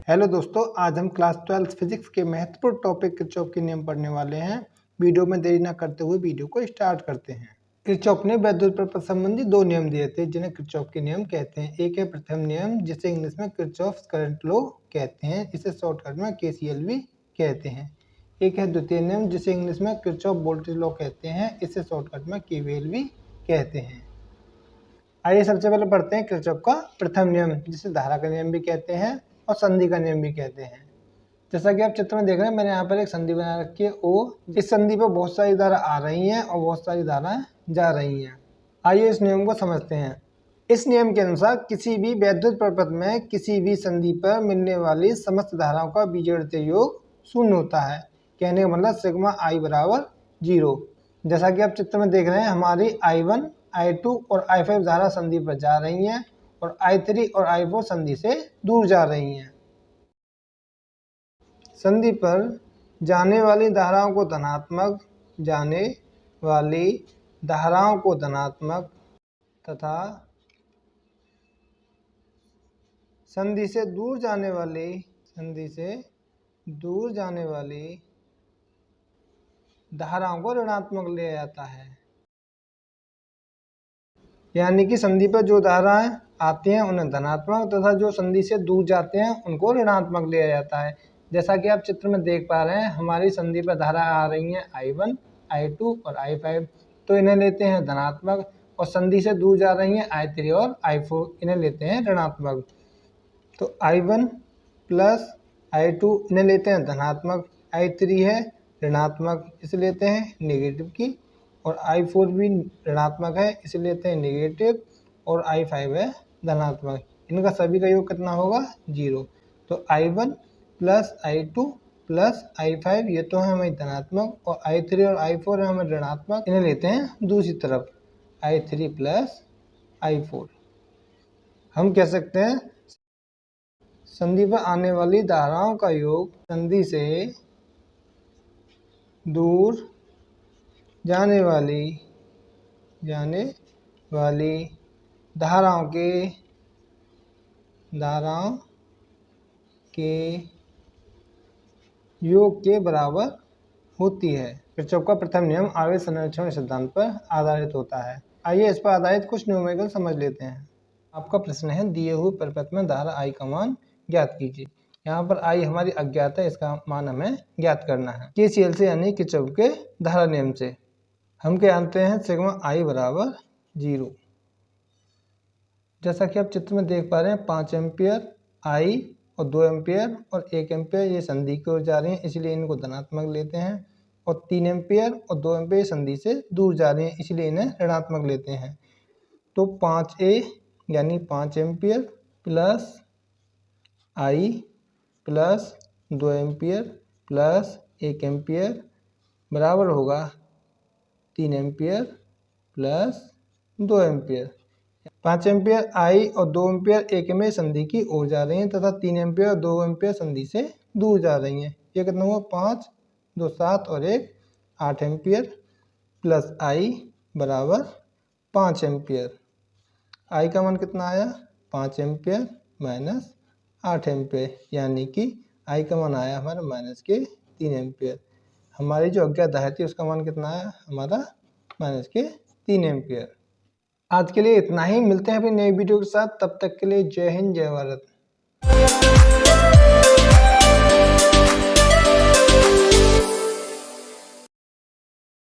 Hello दोस्तों, आज हम क्लास 12 फिजिक्स के महत्वपूर्ण टॉपिक किरचॉफ के नियम पढ़ने वाले हैं। वीडियो में देरी न करते हुए वीडियो को स्टार्ट करते हैं। किरचॉफ ने विद्युत प्रपथ संबंधी दो नियम दिए थे जिन्हें किरचॉफ के नियम कहते हैं। एक है प्रथम नियम जिसे इंग्लिश में किरचॉफ करंट लॉ कहते हैं, इसे शॉर्टकट में KCL भी कहते हैं। एक है द्वितीय नियम जिसे इंग्लिश में किरचॉफ वोल्टेज लॉ कहते हैं, इसे शॉर्टकट में KVL भी कहते हैं। आइए सबसे पहले पढ़ते हैं किरचॉफ का प्रथम नियम जिसे धारा का नियम भी कहते हैं और संधि का नियम भी कहते हैं। जैसा कि आप चित्र में देख रहे हैं, मैंने यहाँ पर एक संधि बना रखी है O। इस संधि पर बहुत सारी धारा आ रही हैं और बहुत सारी धाराएं जा रही हैं। आइए इस नियम को समझते हैं। इस नियम के अनुसार किसी भी वैद्युत प्रपथ में किसी भी संधि पर मिलने वाली समस्त धाराओं का बीजगणितीय योग शून्य होता है। कहने का मतलब सिग्मा I बराबर 0। जैसा कि आप चित्र में देख रहे हैं, हमारी I1, I2 और I5 धारा संधि पर जा रही हैं और I3 और I4 संधि से दूर जा रही हैं। संधि पर जाने वाली धाराओं को धनात्मक तथा संधि से दूर जाने वाली धाराओं को ऋणात्मक लिया जाता है। यानी कि संधि पर जो धाराएं आती हैं उन्हें धनात्मक तथा जो संधि से दूर जाते हैं उनको ऋणात्मक लिया जाता है। जैसा कि आप चित्र में देख पा रहे हैं, हमारी संधि पर धारा आ रही हैं I1, I2 और I5, तो इन्हें लेते हैं धनात्मक, और संधि से दूर जा रही हैं I3 और I4, इन्हें लेते हैं ऋणात्मक। तो I1 प्लस I2 इन्हें लेते हैं धनात्मक, I3 है ऋणात्मक, इसे लेते हैं नेगेटिव की, और I4 भी ऋणात्मक है, इसे लेते हैं नेगेटिव, और I5 है धनात्मक। इनका सभी का योग कितना होगा? 0। तो I1 plus I2 plus I5 ये तो है हमें धनात्मक, और I3 और I4 है हमें ऋणात्मक, इन्हें लेते हैं दूसरी तरफ I3 प्लस I4। हम कह सकते हैं संधि पर आने वाली धाराओं का योग संधि से दूर जाने वाली धाराओं के योग के बराबर होती है। किरचॉफ का प्रथम नियम आवेश संरक्षण सिद्धांत पर आधारित होता है। आइए इस पर आधारित कुछ न्यूमेरिकल समझ लेते हैं। आपका प्रश्न है, दिए हुए प्रपथ में धारा I का मान ज्ञात कीजिए। यहाँ पर I हमारी अज्ञात है, इसका मान हमें ज्ञात करना है KCL से, यानी किरचॉफ के धारा नियम से। हम क्या जानते हैं? सिग्मा I बराबर 0। जैसा कि आप चित्र में देख पा रहे हैं, 5 एम्पियर I और 2 एम्पियर और 1 एम्पियर ये संधि की ओर जा रही हैं, इसलिए इनको धनात्मक लेते हैं, और 3 एम्पियर और 2 एम्पियर संधि से दूर जा रही हैं, इसलिए इन्हें ऋणात्मक लेते हैं। तो 5A यानी 5 ampere plus I plus 2 ampere plus 1 ampere बराबर होगा 3 ampere plus 2 ampere. 5 ampere I और 2 एम्पियर 1 एम्पियर संधि की ओर जा रही हैं तथा 3 एम्पियर और 2 एम्पियर संधि से दूर जा रही हैं। ये कितना हुआ? 5, 2 7 और 1 8 एम्पियर प्लस I बराबर 5 एम्पियर। I का मान कितना आया? 5 एम्पियर माइनस 8 एम्पियर, यानी कि I का मान आया हमारा माइनस के 3 एम्पियर। हमारी जो अज्ञात धारा थी उसका मान कितना आया? हमारा माइनस के 3 एम्पियर। आज के लिए इतना ही, मिलते हैं अपनी नई वीडियो के साथ। तब तक के लिए जय हिंद, जय भारत।